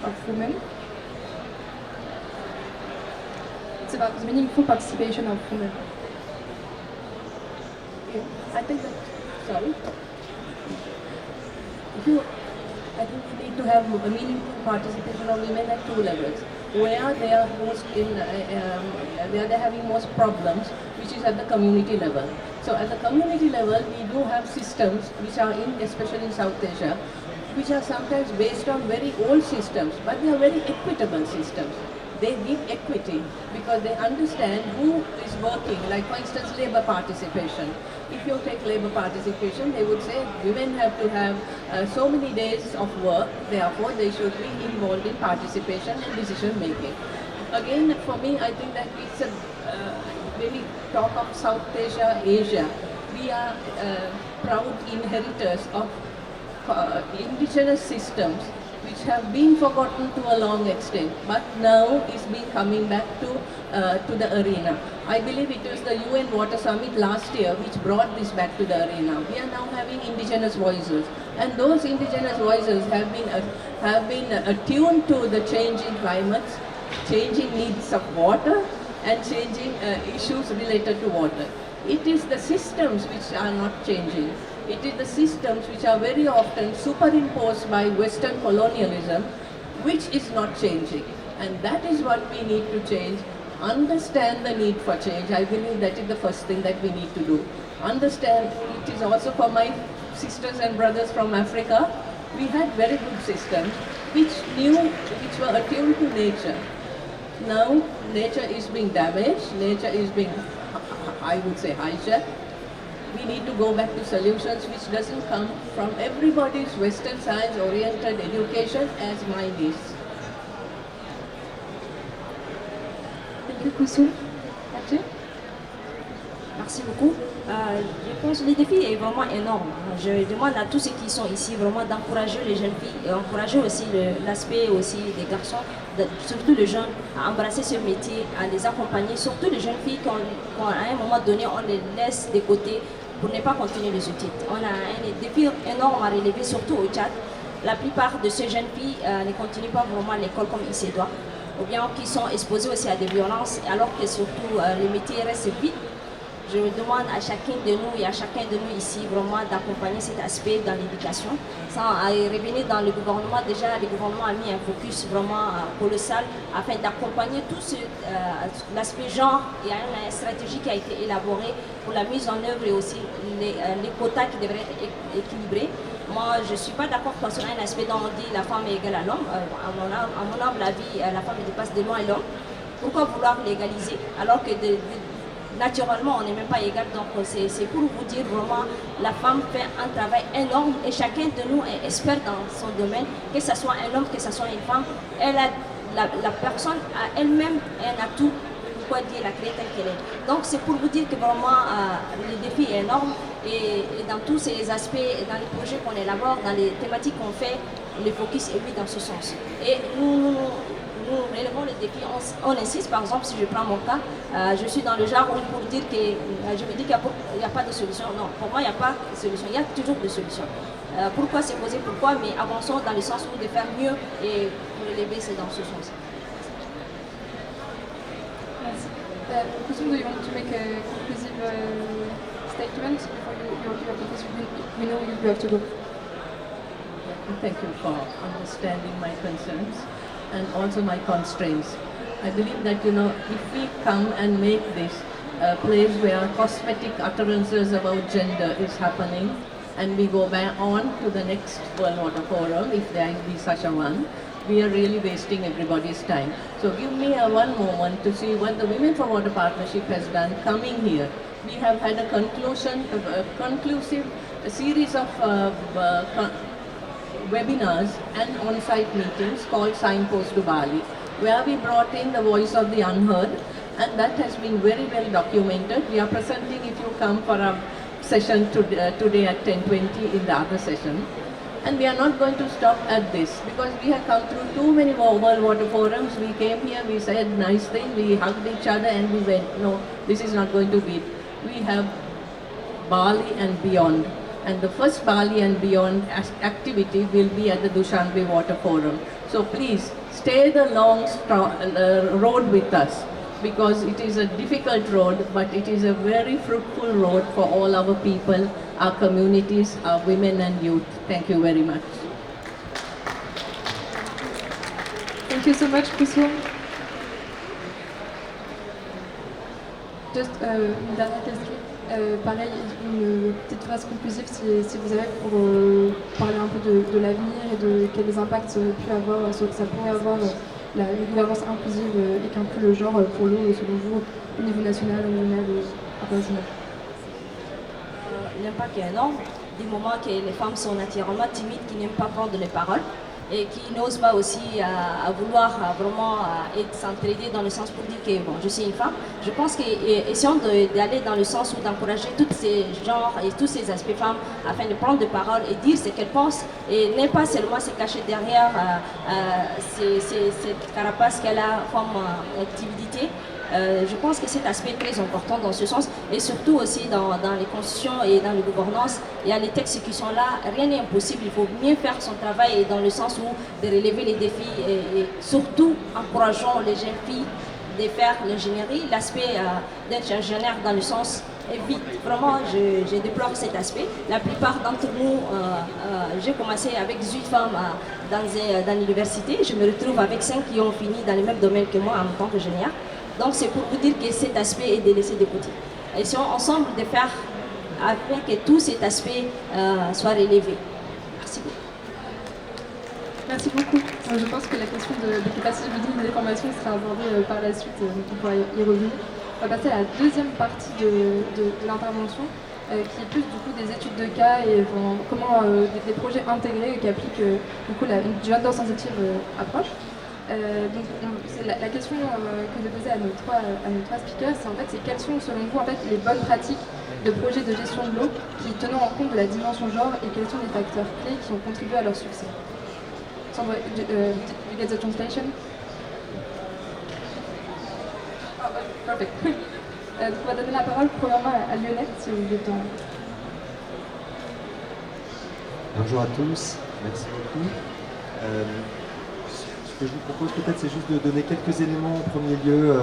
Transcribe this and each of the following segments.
of women. It's about the meaningful participation of women. Okay. I think that, sorry. If you, I think we need to have a meaningful participation of women at two levels. Where they are most where they're having most problems, which is at the community level. So at the community level, we do have systems which are in, especially in South Asia, which are sometimes based on very old systems, but they are very equitable systems. They give equity because they understand who is working, like for instance labor participation. If you take labor participation, they would say women have to have so many days of work, therefore they should be involved in participation and decision making. Again, for me, I think that it's a, when we talk of South Asia, Asia, we are proud inheritors of indigenous systems which have been forgotten to a long extent, but now is being coming back to the arena. I believe it was the UN Water Summit last year which brought this back to the arena. We are now having indigenous voices, and those indigenous voices have been attuned to the changing climates, changing needs of water, and changing issues related to water. It is the systems which are not changing. It is the systems which are very often superimposed by Western colonialism, which is not changing. And that is what we need to change. Understand the need for change. I believe that is the first thing that we need to do. Understand, it is also for my sisters and brothers from Africa. We had very good systems which were attuned to nature. Now, nature is being damaged, nature is being, I would say, hijacked. We need to go back to solutions which doesn't come from everybody's Western science-oriented education as mine is. Thank you, Kusum. Ajay? Merci beaucoup. Je pense que le défi est vraiment énorme. Je demande à tous ceux qui sont ici vraiment d'encourager les jeunes filles et encourager aussi l'aspect aussi des garçons, surtout les jeunes, à embrasser ce métier, à les accompagner, surtout les jeunes filles quand à un moment donné on les laisse de côté pour ne pas continuer les études. On a un défi énorme à relever, surtout au Tchad. La plupart de ces jeunes filles ne continuent pas vraiment l'école comme il se doit, ou bien qui sont exposées aussi à des violences, alors que surtout les métiers restent vides. Je demande à chacun de nous et à chacun de nous ici vraiment d'accompagner cet aspect dans l'éducation. Sans revenir dans le gouvernement, déjà le gouvernement a mis un focus vraiment colossal afin d'accompagner tout l'aspect genre. Il y a une stratégie qui a été élaborée pour la mise en œuvre et aussi les quotas qui devraient être équilibrés. Moi, je ne suis pas d'accord quand on a un aspect dont on dit la femme est égale à l'homme. À mon humble avis, la femme dépasse de loin l'homme. Pourquoi vouloir l'égaliser alors que naturellement, on n'est même pas égal, donc c'est pour vous dire vraiment, la femme fait un travail énorme et chacun de nous est expert dans son domaine, que ce soit un homme, que ce soit une femme. Elle a, la personne a elle-même un atout, pourquoi Dieu l'a créée telle qu'elle est. Donc c'est pour vous dire que vraiment, le défi est énorme et dans tous ces aspects, dans les projets qu'on élabore, dans les thématiques qu'on fait, le focus est oui dans ce sens. Et nous relevons les défis, on insiste, par exemple, si je prends mon cas, je suis dans le genre pour dire que je me dis qu'il n'y a pas de solution. Non, pour moi, il n'y a pas de solution, il y a toujours des solutions. Pourquoi se poser pourquoi, mais avançons dans le sens où de faire mieux et pour relever, c'est dans ce sens. Merci. Kusum, do you want to make a conclusive statement before you have to, because we know you have to go? Thank you for understanding my concerns and also my constraints. I believe that, if we come and make this a place where cosmetic utterances about gender is happening, and we go back on to the next World Water Forum, if there be such a one, we are really wasting everybody's time. So give me one moment to see what the Women for Water Partnership has done coming here. We have had a conclusive series of webinars and on-site meetings called Signpost to Bali, where we brought in the voice of the unheard, and that has been very well documented. We are presenting, if you come for a session today at 10:20 in the other session. And we are not going to stop at this, because we have come through too many World Water Forums. We came here, we said nice things, we hugged each other, and we went, no, this is not going to be it. We have Bali and beyond. And the first Bali and beyond activity will be at the Dushanbe Water Forum. So please, stay the long road with us, because it is a difficult road, but it is a very fruitful road for all our people, our communities, our women and youth. Thank you very much. Thank you so much, Kusum. Juste une dernière question. Pareil, une petite phrase conclusive si vous avez pour parler un peu de l'avenir et de quels impacts ça pourrait avoir la gouvernance inclusive et qu'inclut le genre pour nous, selon vous, au niveau national, régional ou international. L'impact est énorme, du moment que les femmes sont naturellement timides, qui n'aiment pas prendre les paroles et qui n'osent pas aussi à vouloir vraiment s'entraider dans le sens pour dire que bon, je suis une femme. Je pense qu'essayons d'aller dans le sens où d'encourager tous ces genres et tous ces aspects femmes afin de prendre des paroles et dire ce qu'elles pensent et n'est pas seulement se cacher derrière cette carapace qu'elle a comme timidité. Je pense que cet aspect est très important dans ce sens et surtout aussi dans les constitutions et dans les gouvernances. Il y a les textes qui sont là, rien n'est impossible, il faut bien faire son travail et dans le sens où de relever les défis et surtout encourageons les jeunes filles de faire l'ingénierie, l'aspect d'être ingénieur dans le sens vite. Vraiment, je déplore cet aspect. La plupart d'entre nous, j'ai commencé avec 18 femmes dans l'université, je me retrouve avec 5 qui ont fini dans le même domaine que moi en tant qu'ingénieur. Donc c'est pour vous dire que cet aspect est délaissé de côté. Et si on ensemble de faire afin que tout cet aspect soit relevé. Merci beaucoup. Merci beaucoup. Je pense que la question de l'occupation des formations sera abordée par la suite, donc on pourra y revenir. On va passer à la deuxième partie de l'intervention, qui est plus du coup des études de cas et comment des projets intégrés qui appliquent du coup une gender sensitive approche. Donc c'est la question que je posais à nos trois speakers, c'est en fait quelles sont selon vous en fait les bonnes pratiques de projets de gestion de l'eau qui tenant en compte de la dimension genre et quels sont les facteurs clés qui ont contribué à leur succès. Sandra, you get the translation? Oh, perfect. On va donner la parole premièrement à Lionel si vous voulez temps. Bonjour à tous, merci beaucoup. Ce que je vous propose peut-être, c'est juste de donner quelques éléments en premier lieu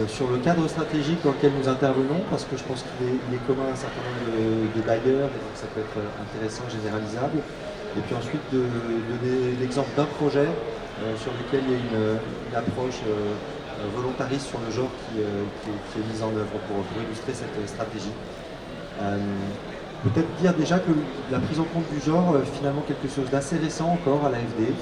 sur le cadre stratégique dans lequel nous intervenons, parce que je pense qu'il est commun à un certain nombre de bailleurs, et donc ça peut être intéressant, généralisable. Et puis ensuite de donner l'exemple d'un projet sur lequel il y a une approche volontariste sur le genre qui est mise en œuvre pour illustrer cette stratégie. Peut-être dire déjà que la prise en compte du genre, finalement quelque chose d'assez récent encore à l'AFD.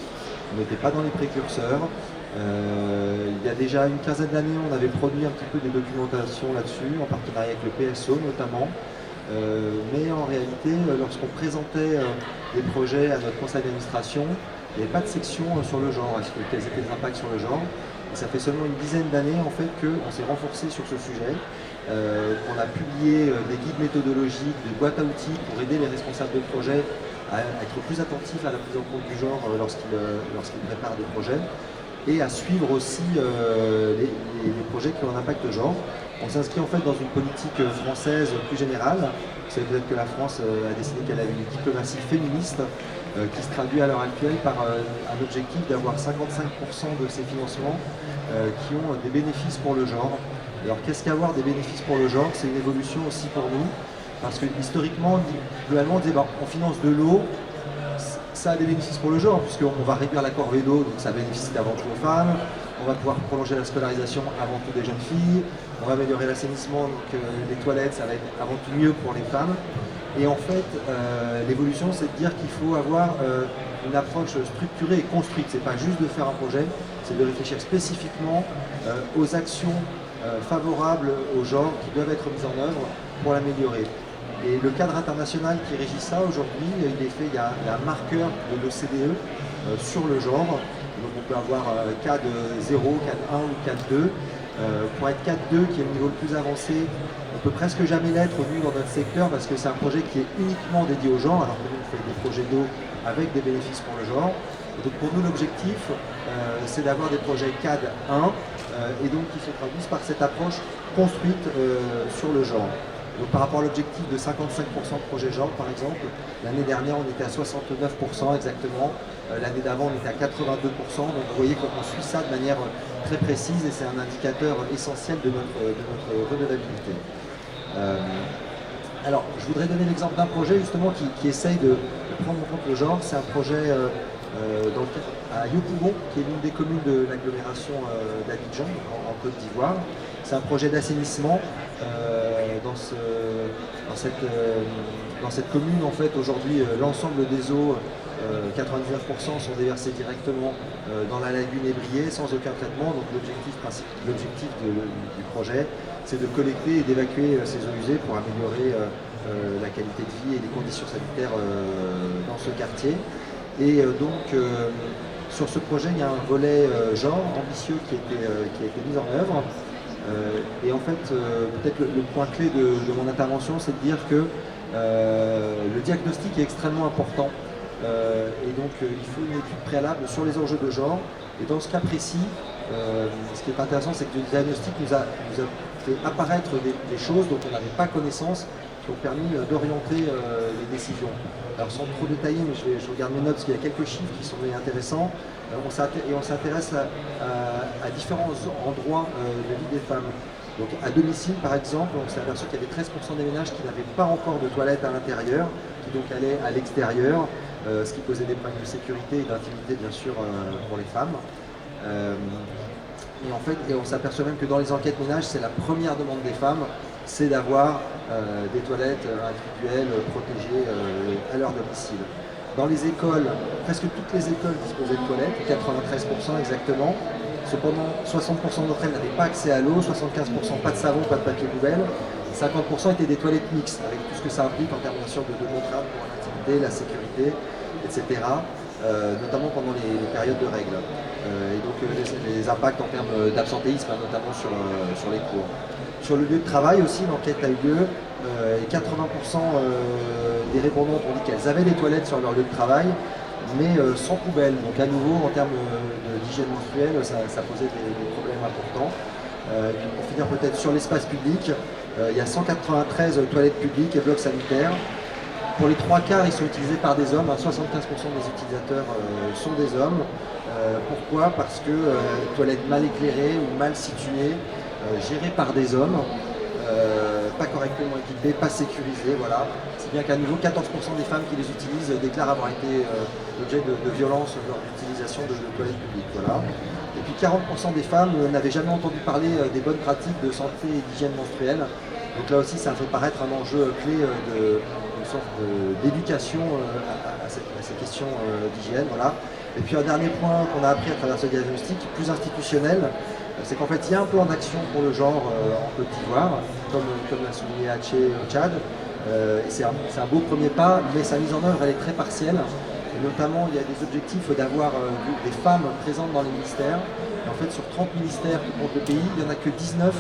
On n'était pas dans les précurseurs. Il y a déjà une quinzaine d'années, on avait produit un petit peu des documentations là-dessus, en partenariat avec le PSO notamment. Mais en réalité, lorsqu'on présentait des projets à notre conseil d'administration, il n'y avait pas de section sur le genre, quels étaient les impacts sur le genre. Et ça fait seulement une dizaine d'années en fait qu'on s'est renforcé sur ce sujet, qu'on a publié des guides méthodologiques, des boîtes à outils pour aider les responsables de projets à être plus attentifs à la prise en compte du genre lorsqu'ils préparent des projets, et à suivre aussi les projets qui ont un impact genre. On s'inscrit en fait dans une politique française plus générale. Vous savez peut-être que la France a décidé qu'elle avait une diplomatie féministe qui se traduit à l'heure actuelle par un objectif d'avoir 55% de ces financements qui ont des bénéfices pour le genre. Alors qu'est-ce qu'avoir des bénéfices pour le genre? C'est une évolution aussi pour nous, parce que historiquement, globalement, on disait on finance de l'eau, ça a des bénéfices pour le genre, puisqu'on va réduire la corvée d'eau, donc ça bénéficie avant tout aux femmes. On va pouvoir prolonger la scolarisation avant tout des jeunes filles. On va améliorer l'assainissement, donc les toilettes, ça va être avant tout mieux pour les femmes. Et en fait, l'évolution, c'est de dire qu'il faut avoir une approche structurée et construite. C'est pas juste de faire un projet, c'est de réfléchir spécifiquement aux actions favorables au genre qui doivent être mises en œuvre pour l'améliorer. Et le cadre international qui régit ça aujourd'hui, il y a un marqueur de l'OCDE sur le genre. Donc on peut avoir CAD 0, CAD 1 ou CAD 2. Pour être CAD 2, qui est le niveau le plus avancé, on peut presque jamais l'être nous dans notre secteur parce que c'est un projet qui est uniquement dédié au genre, alors que nous on fait des projets d'eau avec des bénéfices pour le genre. Et donc pour nous l'objectif, c'est d'avoir des projets CAD 1 et donc qui se traduisent par cette approche construite sur le genre. Donc par rapport à l'objectif de 55% de projet genre par exemple, l'année dernière on était à 69% exactement, l'année d'avant on était à 82%, donc vous voyez qu'on suit ça de manière très précise et c'est un indicateur essentiel de notre redevabilité. Alors je voudrais donner l'exemple d'un projet justement qui essaye de prendre en compte le genre, c'est un projet à Yopougon, qui est l'une des communes de l'agglomération d'Abidjan, en Côte d'Ivoire. C'est un projet d'assainissement dans cette commune. En fait, aujourd'hui, l'ensemble des eaux, 99% sont déversées directement dans la lagune Ébrié sans aucun traitement. Donc l'objectif du projet, c'est de collecter et d'évacuer ces eaux usées pour améliorer la qualité de vie et les conditions sanitaires dans ce quartier. Et sur ce projet, il y a un volet genre ambitieux qui a été mis en œuvre. Et en fait, peut-être le point clé de mon intervention, c'est de dire que le diagnostic est extrêmement important. Et donc, il faut une étude préalable sur les enjeux de genre. Et dans ce cas précis, ce qui est intéressant, c'est que le diagnostic nous a fait apparaître des choses dont on n'avait pas connaissance, qui ont permis d'orienter les décisions. Alors sans trop détailler, mais je regarde mes notes parce qu'il y a quelques chiffres qui sont intéressants. On s'intéresse à différents endroits de vie des femmes. Donc à domicile par exemple, on s'est aperçu qu'il y avait 13% des ménages qui n'avaient pas encore de toilettes à l'intérieur, qui donc allaient à l'extérieur, ce qui posait des problèmes de sécurité et d'intimité bien sûr pour les femmes. Et on s'aperçoit même que dans les enquêtes ménages, c'est la première demande des femmes, c'est d'avoir des toilettes individuelles protégées à leur domicile. Dans les écoles, presque toutes les écoles disposaient de toilettes, 93% exactement. Cependant, 60% d'entre elles n'avaient pas accès à l'eau, 75% pas de savon, pas de papier poubelle. 50% étaient des toilettes mixtes, avec tout ce que ça implique en termes bien sûr de contraintes pour l'intimité, la sécurité, etc. Notamment pendant les périodes de règles. Et donc les impacts en termes d'absentéisme, notamment sur les cours. Sur le lieu de travail aussi, l'enquête a eu lieu. Et 80% des répondantes ont dit qu'elles avaient des toilettes sur leur lieu de travail, mais sans poubelle. Donc à nouveau, en termes d'hygiène menstruelle, ça posait des problèmes importants. Et puis pour finir peut-être sur l'espace public, il y a 193 toilettes publiques et blocs sanitaires. Pour les 3/4, ils sont utilisés par des hommes. 75% des utilisateurs sont des hommes. Pourquoi? Parce que toilettes mal éclairées ou mal situées, gérées par des hommes, pas correctement équipées, pas sécurisées, voilà. C'est bien qu'à nouveau, 14% des femmes qui les utilisent déclarent avoir été l'objet de violences lors de l'utilisation de toilettes publiques, voilà. Et puis 40% des femmes n'avaient jamais entendu parler des bonnes pratiques de santé et d'hygiène menstruelle. Donc là aussi, ça fait paraître un enjeu clé une sorte d'éducation à ces questions d'hygiène, voilà. Et puis un dernier point qu'on a appris à travers ce diagnostic, plus institutionnel, c'est qu'en fait il y a un plan d'action pour le genre en Côte d'Ivoire, comme l'a souligné Haché au Tchad. C'est un beau premier pas, mais sa mise en œuvre elle est très partielle. Et notamment il y a des objectifs d'avoir des femmes présentes dans les ministères. Et en fait sur 30 ministères qui comptent le pays, il n'y en a que 19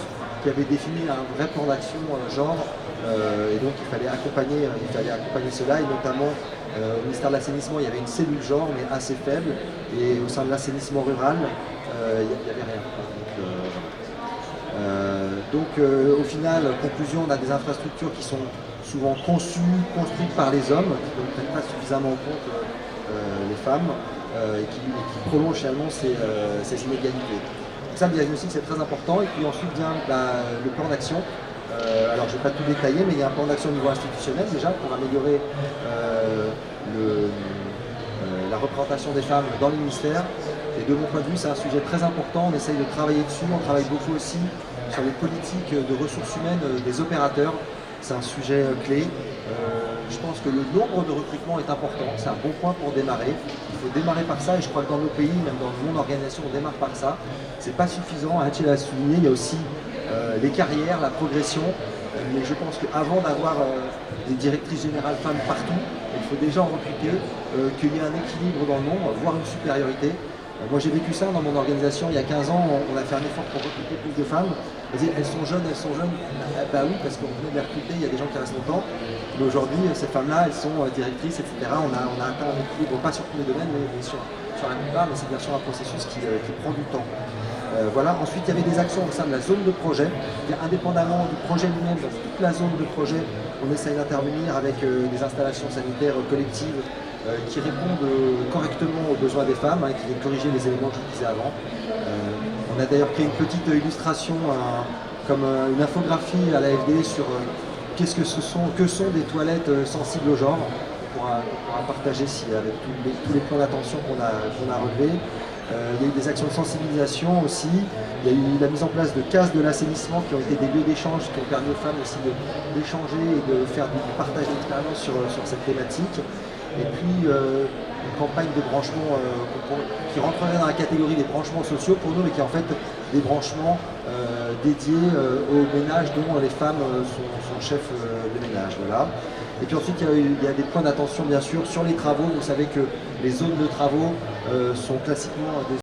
qui avaient défini un vrai plan d'action genre. Et donc il fallait accompagner cela, et notamment au ministère de l'assainissement il y avait une cellule genre mais assez faible, et au sein de l'assainissement rural il n'y avait rien. Donc au final, conclusion, on a des infrastructures qui sont souvent conçues, construites par les hommes, qui ne prennent pas suffisamment en compte les femmes, et qui prolongent finalement ces inégalités. Donc ça, le diagnostic, c'est très important. Et puis ensuite vient le plan d'action. Alors je ne vais pas tout détailler, mais il y a un plan d'action au niveau institutionnel déjà pour améliorer la représentation des femmes dans les ministères. Et de mon point de vue, c'est un sujet très important. On essaye de travailler dessus. On travaille beaucoup aussi sur les politiques de ressources humaines des opérateurs. C'est un sujet clé. Je pense que le nombre de recrutements est important. C'est un bon point pour démarrer. Il faut démarrer par ça. Et je crois que dans nos pays, même dans mon organisation, on démarre par ça. C'est pas suffisant. Haché l'a souligné. Il y a aussi les carrières, la progression. Mais je pense qu'avant d'avoir des directrices générales femmes partout, il faut déjà en recruter, qu'il y ait un équilibre dans le nombre, voire une supériorité. Moi j'ai vécu ça dans mon organisation il y a 15 ans, on a fait un effort pour recruter plus de femmes. On disait elles sont jeunes. Bah oui, parce qu'on venait de les recruter, il y a des gens qui restent longtemps. Mais aujourd'hui, ces femmes-là, elles sont directrices, etc. On a atteint un équilibre, pas sur tous les domaines, mais sur la plupart, mais c'est bien sûr un processus qui prend du temps. Voilà. Ensuite, il y avait des actions au sein de la zone de projet. Indépendamment du projet lui-même, dans toute la zone de projet, on essaye d'intervenir avec des installations sanitaires collectives qui répondent correctement aux besoins des femmes, qui viennent corriger les éléments que je disais avant. On a d'ailleurs créé une petite illustration, comme une infographie à l'AFD sur que sont des toilettes sensibles au genre. On pourra partager avec tous les points d'attention qu'on a relevés. Il y a eu des actions de sensibilisation aussi. Il y a eu la mise en place de cases de l'assainissement qui ont été des lieux d'échange qui ont permis aux femmes aussi d'échanger et de faire du partage d'expérience sur cette thématique. Et puis une campagne de branchement qui rentrerait dans la catégorie des branchements sociaux pour nous, mais qui est en fait des branchements dédiés aux ménages dont les femmes sont chefs de ménage. Voilà. Et puis ensuite, il y a des points d'attention bien sûr sur les travaux. Vous savez que les zones de travaux sont classiquement des